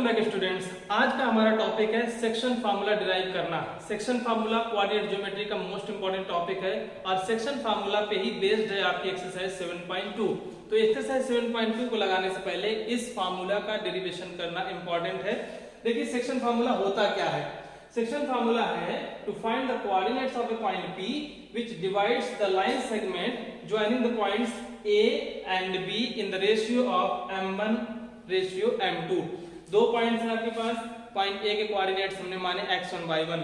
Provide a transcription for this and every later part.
Students, आज का हमारा टॉपिक है सेक्शन फार्मूला डिराइव करना। सेक्शन फार्मूला कोऑर्डिनेट ज्योमेट्री का मोस्ट इंपोर्टेंट टॉपिक है और सेक्शन फार्मूला पे ही बेस्ड है आपकी एक्सरसाइज 7.2। तो एक्सरसाइज 7.2 को लगाने से पहले इस फार्मूला का डेरिवेशन करना इंपॉर्टेंट है। देखिए सेक्शन फार्मूला होता क्या है। सेक्शन फार्मूला है to find the coordinates of a point P which divides the line segment joining the points A and B in the ratio of m1 ratio m2। दो points हैं आपके पास। Point A के coordinates हमने माने x1 y1,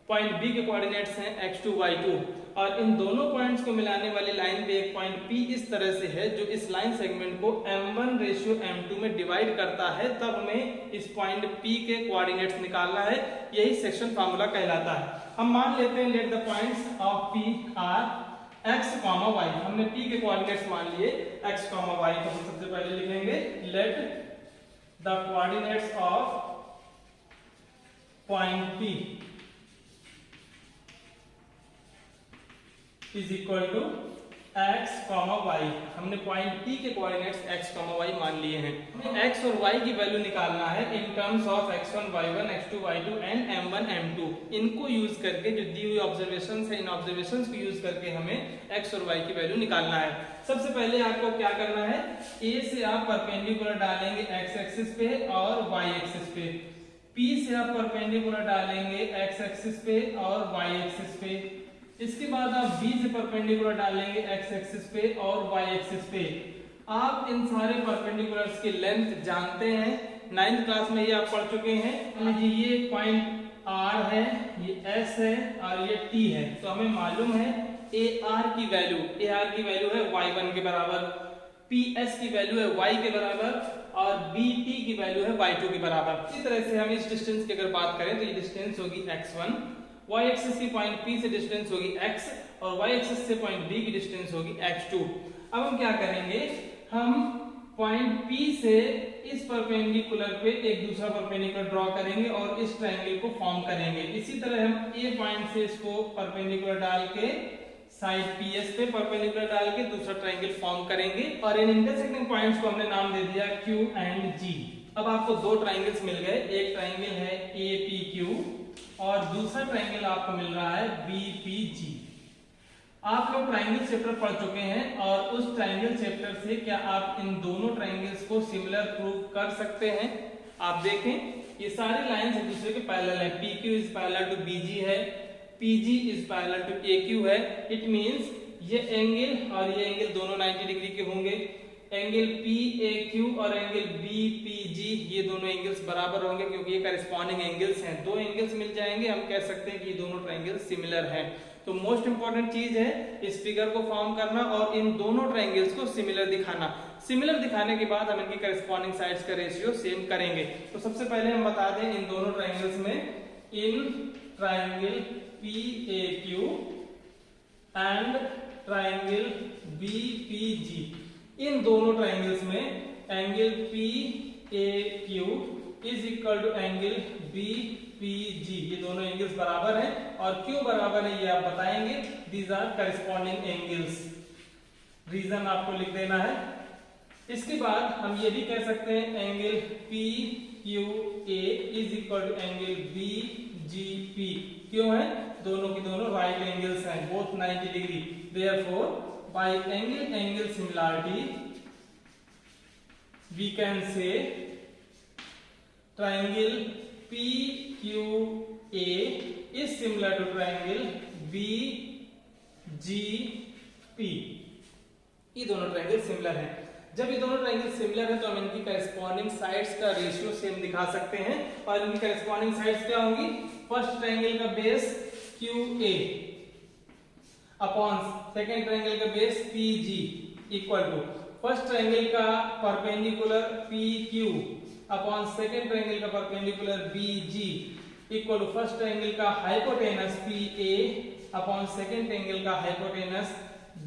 point B के coordinates हैं x2 y2 और इन दोनों पॉइंट्स को मिलाने वाली लाइन पे एक पॉइंट P इस तरह से है जो इस लाइन सेगमेंट को m1 रेशियो m2 में डिवाइड करता है। तब हमें इस पॉइंट P के कोऑर्डिनेट्स निकालना है, यही सेक्शन फार्मूला कहलाता है। हम मान लेते हैं let the points of P are x, y। हमने P के कोऑर्डिनेट्स मान लिए x, y। तो हम सबसे पहले लिखेंगे let the coordinates of point P is equal to x, y। हमने पॉइंट P के कोऑर्डिनेट्स x, y मान लिए हैं। हमें x और y की वैल्यू निकालना है in terms of x1 y1, x2 y2 and m1 m2। इनको यूज करके जो दी हुई ऑब्जर्वेशंस है, इन ऑब्जर्वेशंस को यूज करके हमें x और y की वैल्यू निकालना है। सबसे पहले आपको क्या करना है, A से आप परपेंडिकुलर डालेंगे x एक्सिस पे और y एक्सिस पे, P से आप परपेंडिकुलर डालेंगे x एक्सिस पे और y एक्सिस पे। इसके बाद आप B से परपेंडिकुलर डालेंगे x एक्सिस पे और y एक्सिस पे। आप इन सारे परपेंडिकुलर्स की लेंथ जानते हैं, 9th क्लास में ये आप पढ़ चुके हैं। ये पॉइंट R है, ये S है और ये T है। तो हमें मालूम है AR की वैल्यू है y1 के बराबर, PS की वैल्यू है y के बराबर और BT की वैल्यू है y2 के बराबर। इसी तरह से हम इस डिस्टेंस की अगर बात करें तो ये डिस्टेंस होगी x1, y एक्सिस की पॉइंट P से डिस्टेंस होगी x और y एक्सिस से पॉइंट B की डिस्टेंस होगी x2। अब हम क्या करेंगे, हम पॉइंट P से इस परपेंडिकुलर पे एक दूसरा परपेंडिकुलर ड्रॉ करेंगे और इस ट्रायंगल को फॉर्म करेंगे। इसी तरह हम A पॉइंट से इसको परपेंडिकुलर डाल के साइड PS पे परपेंडिकुलर डाल के दूसरा ट्रायंगल फॉर्म करेंगे और इन इंटरसेक्टिंग पॉइंट्स को हमने नाम दे दिया Q एंड G। अब आपको दो ट्रायंगल्स मिल गए, एक ट्रायंगल है APQ और दूसरा ट्रायंगल आपको मिल रहा है BPG। आप लोग ट्रायंगल चैप्टर पढ़ चुके हैं और उस ट्रायंगल चैप्टर से क्या आप इन दोनों ट्रायंगल्स को सिमिलर प्रूव कर सकते हैं। आप देखें ये सारी लाइंस एक दूसरे के पैरेलल है, PQ is parallel to BG है, PG is parallel to AQ है। इट मींस ये एंगल और ये एंगल दोनों 90 डिग्री के होंगे। एंगल PAQ और एंगल BPG ये दोनों एंगल्स बराबर होंगे क्योंकि ये करेस्पॉन्डिंग एंगल्स हैं। दो एंगल्स मिल जाएंगे, हम कह सकते हैं कि ये दोनों ट्रायंगल्स सिमिलर हैं। तो मोस्ट इंपॉर्टेंट चीज है इस फिगर को फॉर्म करना और इन दोनों ट्रायंगल्स को सिमिलर दिखाना। सिमिलर दिखाने के बाद हम इनकी करेस्पॉन्डिंग साइड्स का रेशियो सेम करेंगे। तो सबसे पहले हम बता दें इन दोनों ट्रायंगल्स में, in triangle PAQ and triangle BPG, इन दोनों ट्रायंगल्स में angle PAQ is equal to angle BPG, ये दोनों एंगल्स बराबर हैं और क्यों बराबर है ये आप बताएंगे। These are corresponding angles, reason आपको लिख देना है। इसके बाद हम ये भी कह सकते हैं angle PQA is equal to angle BGP। क्यों है, दोनों की दोनों राइट एंगल्स हैं, both 90 degree. Therefore by angle similarity we can say triangle PQA is similar to triangle BGP। ये दोनों ट्रायंगल सिमिलर हैं। जब ये दोनों ट्रायंगल सिमिलर है तो हम इनकी करेस्पॉन्डिंग साइड्स का रेशियो सेम दिखा सकते हैं और इनकी करेस्पॉन्डिंग साइड्स क्या होंगी, फर्स्ट ट्रायंगल का base QA upon second triangle का base PG equal to first triangle का perpendicular PQ upon second triangle का perpendicular BG equal to first triangle का hypotenuse PA upon second triangle का hypotenuse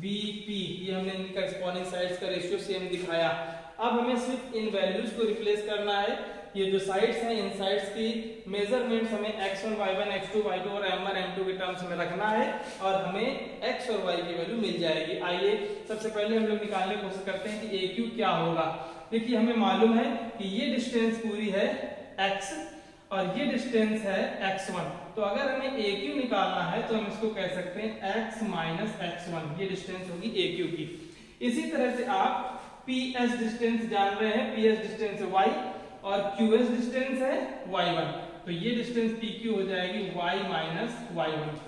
BP। ये हमने इनकी corresponding sides का ratio same दिखाया। अब हमें सिर्फ इन वैल्यूज को रिप्लेस करना है। ये जो साइड्स हैं इन साइड्स की मेजरमेंट्स हमें x1 y1 x2 y2 और m1 m2 के टर्म्स में रखना है और हमें x और y की वैल्यू मिल जाएगी। आइए सबसे पहले हम लोग निकालने की कोशिश करते हैं कि AQ क्या होगा। देखिए हमें मालूम है कि ये डिस्टेंस पूरी है x और ये डिस्टेंस है x1। तो अगर हमें AQ निकालना है तो हम इसको कह सकते हैं x माइनस x1, ये डिस्टेंस होगी AQ की। इसी तरह से आप PS डिस्टेंस जान रहे हैं, PS डिस्टेंस है y और QS डिस्टेंस है y1, तो ये डिस्टेंस PQ हो जाएगी y minus y1।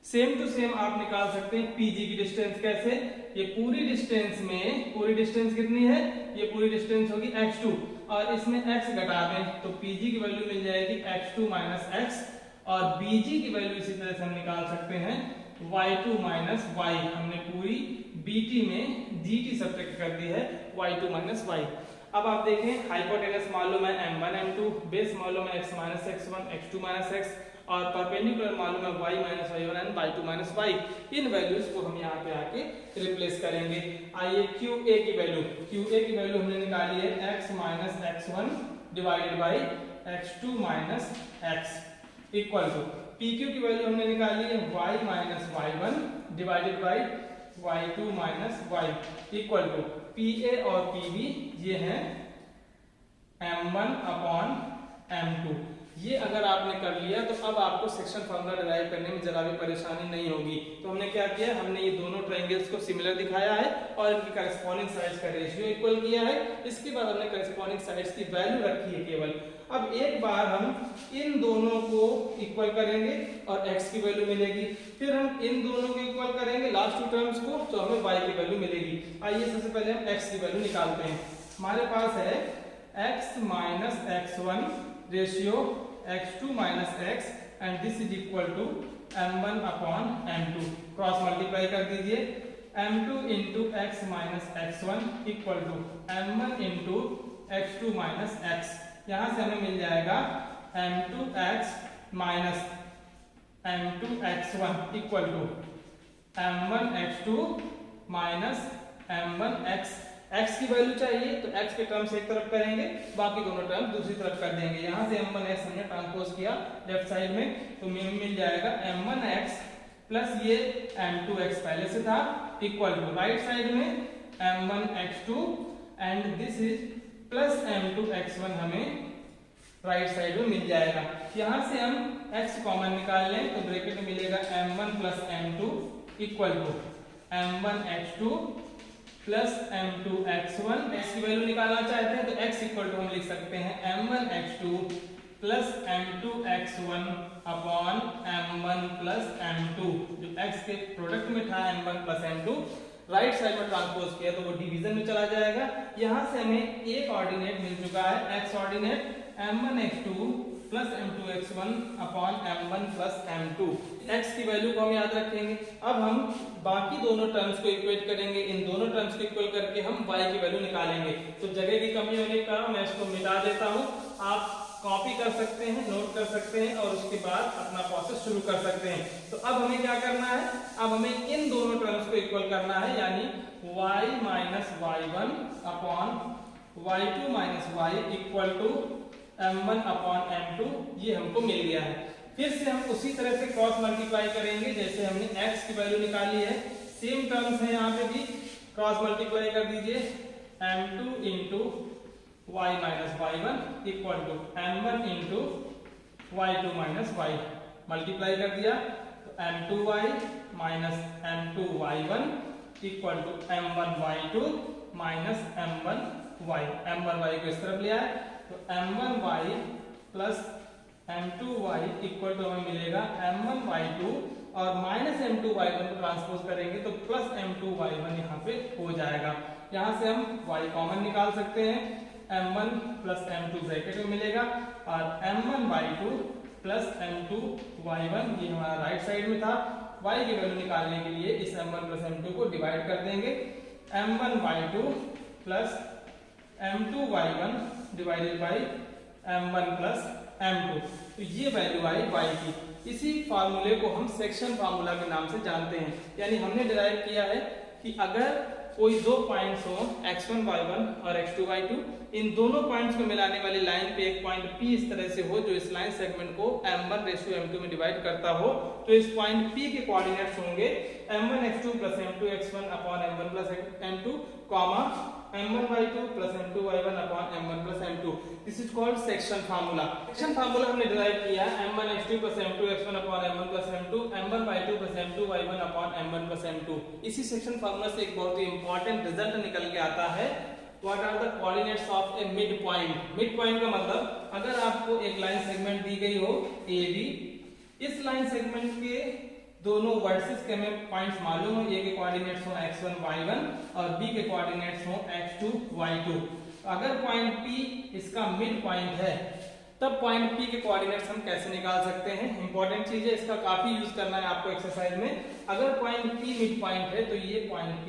Same to same आप निकाल सकते हैं PG की डिस्टेंस। कैसे? ये पूरी डिस्टेंस में, पूरी डिस्टेंस कितनी है, ये पूरी डिस्टेंस होगी x2 और इसमें x घटा दें तो PG की वैल्यू मिल जाएगी x2 माइनस x और BG की वैल्यू इसी तरह से हम निकाल सकते हैं y2 माइनस y। हमने पूरी BT में GT सब्ट्रैक्ट कर दी है y2 माइनस y। अब आप देखें हाइपोटेनस मालूम है m1 m2, बेस मालूम है x minus x1 x2 minus x और परपेंडिकुलर मालूम है y minus y1 and y2 minus y। In values को हम यहाँ पे आके रिप्लेस करेंगे। आइए QA की वैल्यू हमने निकाली है x minus x1 divided by x2 minus x equal to PQ की वैल्यू हमने निकाली है y minus y1 divided by y2 minus y equal to PA और PB ये हैं m1 अपॉन m2। ये अगर आपने कर लिया तो अब आपको सेक्शन फार्मूला डिराइव करने में जरा भी परेशानी नहीं होगी। तो हमने क्या किया, हमने ये दोनों ट्रायंगल्स को सिमिलर दिखाया है और इनकी करस्पॉन्डिंग साइड्स का रेशियो इक्वल किया है। इसके बाद हमने करस्पॉन्डिंग साइड्स की वैल्यू रखी है केवल। अब एक बार हम इन दोनों को इक्वल करेंगे और x की वैल्यू मिलेगी, फिर हम इन दोनों को इक्वल करेंगे लास्ट टू टर्म्स को तो हमें y की वैल्यू मिलेगी। आइए सबसे पहले हम x की वैल्यू निकालते हैं। हमारे पास है x minus x1 ratio x2 minus x and this is equal to m1 upon m2। Cross multiply कर दीजिए, m2 into x minus x1 equal to m1 into x2 minus x। यहाँ से हमें मिल जाएगा m2x minus m2x1 equal to m1x2 minus m1x। x की value चाहिए तो x के टर्म्स एक तरफ करेंगे, बाकी दोनों टर्म दूसरी तरफ कर देंगे। यहाँ से m1x हमने ट्रांसपोज किया लेफ्ट साइड में तो मिल जाएगा m1x प्लस ये m2x पहले से था इक्वल टू राइट साइड में m1x2 and this is plus m2x1 हमें राइट साइड में मिल जाएगा। यहाँ से हम x कॉमन निकाल लें तो ब्रैकेट में मिलेगा m1 plus m2 equal to m1x2 plus m2x1। x की वैल्यू निकालना चाहते हैं तो x इक्वल टू हम लिख सकते हैं m1x2 plus m2x1 upon m1 plus m2। जो x के प्रोडक्ट में था m1 plus m2 right side में ट्रांसपोज किया तो वो डिवीजन में चला जाएगा। यहाँ से हमें एक ऑर्डिनेट मिल चुका है x ordinate m1x2 plus m2x1 upon m1 plus m2। x की वैल्यू को हम याद रखेंगे। अब हम बाकी दोनों टर्म्स को इक्वेट करेंगे, इन दोनों टर्म्स को इक्वल करके हम y की वैल्यू निकालेंगे। तो जगह की कमी होने के कारण मैं इसको मिटा देता हूँ, आप कॉपी कर सकते हैं, नोट कर सकते हैं और उसके बाद अपना प्रोसेस शुरू कर सकते हैं। तो अब हमें क्या करना है, अब हमें इन दोनों टर्म्स को इक्वल करना है, यानी y minus y1 upon y2 minus y equal to m1 upon m2। ये हमको मिल गया है। फिर से हम उसी तरह से क्रॉस मल्टीप्लाई करेंगे जैसे हमने x की वैल्यू निकाली है। सेम टर्म्स है, यहाँ पे भी क्रॉस मल्टीप्लाई कर दीजिए m2 into y minus y1 equal to m1 into y2 minus y। Multiply कर दिया तो m2y minus m2y1 equal to m1y2 minus m1y। m1y को इस तरफ ले आए तो m1y plus m2y equal to हमें मिलेगा m1y2 और माइनस m2y1 को ट्रांसपोज करेंगे तो प्लस m2y1 यहाँ पे हो जाएगा। यहाँ से हम y कॉमन निकाल सकते हैं, m1 प्लस m2 ब्रैकेट में मिलेगा और m1y2 प्लस m2y1 ये हमारा राइट साइड में था। y की वैल्यू निकालने के लिए इस m1 प्लस m2 को डिवाइड कर देंगे, m1y2 plus m2y1 divided by m1 plus m2। तो ये वैल्यू आई y की। इसी फार्मूले को हम सेक्शन फार्मूला के नाम से जानते हैं, यानी हमने डिराइव किया है कि अगर कोई दो पॉइंट्स हो x1 y1 और x2 y2, इन दोनों पॉइंट्स को मिलाने वाली लाइन पे एक पॉइंट P इस तरह से हो जो इस लाइन सेगमेंट को m1 रेशियो m2 में डिवाइड करता हो, तो इस पॉइंट P के कोऑर्डिनेट्स होंगे m1 x2 plus m2 x1 upon m1 plus m2 comma m1y2 plus m2y1 upon m1 plus m2. This is called section formula. Section formula हमने derive किया m1x2 plus m2x1 upon m1 plus m2, m1y2 plus m2y1 upon m1 plus m2. इसी section formula से एक बहुत ही important result निकल के आता है, What are the coordinates of a midpoint? Midpoint का मतलब अगर आपको एक लाइन सेगमेंट दी गई हो AB, इस लाइन सेगमेंट के दोनों वर्टिसेस के हमें पॉइंट्स मालूम हो, ए के कोऑर्डिनेट्स हो x1 y1 और b के कोऑर्डिनेट्स हो x2 y2। अगर पॉइंट P इसका मिड पॉइंट है तब पॉइंट P के कोऑर्डिनेट्स हम कैसे निकाल सकते हैं। इंपॉर्टेंट चीज है, इसका काफी यूज करना है आपको एक्सरसाइज में। अगर पॉइंट P मिड पॉइंट है तो ये पॉइंट P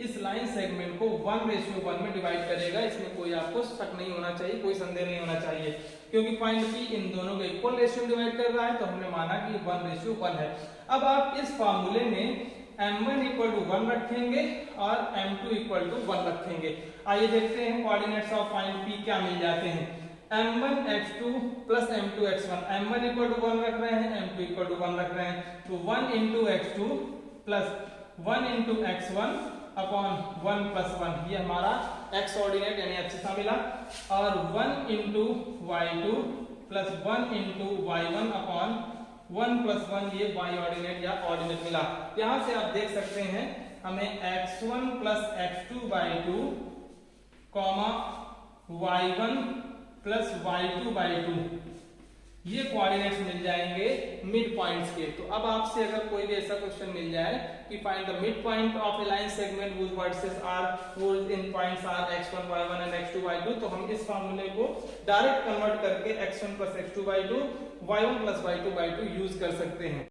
इस लाइन सेगमेंट को 1:1 में डिवाइड करेगा। इसमें कोई आपको शक नहीं होना चाहिए, कोई संदेह नहीं होना चाहिए, क्योंकि पॉइंट P इन दोनों को इक्वल रेशियो में डिवाइड कर रहा है, तो हमने माना कि 1:1 है। अब आप इस फार्मूले में m1 = 1 रखेंगे और m2 = 1 रखेंगे। आइए देखते हैं कोऑर्डिनेट्स ऑफ पॉइंट P क्या मिल जाते हैं। m1x2 plus m2x1, m1 = 1 रख रहे हैं, m2 = 1 रख रहे हैं, तो 1 × x2 plus 1 × x1 upon 1 + 1, ये हमारा x ऑर्डिनेट यानी एक्सिस मिला, और 1 × y2 plus 1 × y1 upon 1 + 1, ये y ऑर्डिनेट या ऑर्डिनेट मिला। यहां से आप देख सकते हैं हमें x1 plus x2/2, y1 plus y2/2 ये कोऑर्डिनेट्स मिल जाएंगे मिड पॉइंट्स के। तो अब आपसे अगर कोई भी ऐसा क्वेश्चन मिल जाए कि find the mid point of A line segment whose vertices are whose in points are x1 y1 and x2 y2, तो हम इस फार्मूले को डायरेक्ट कन्वर्ट करके x1 plus x2/2 y1 plus y2/2 use कर सकते हैं।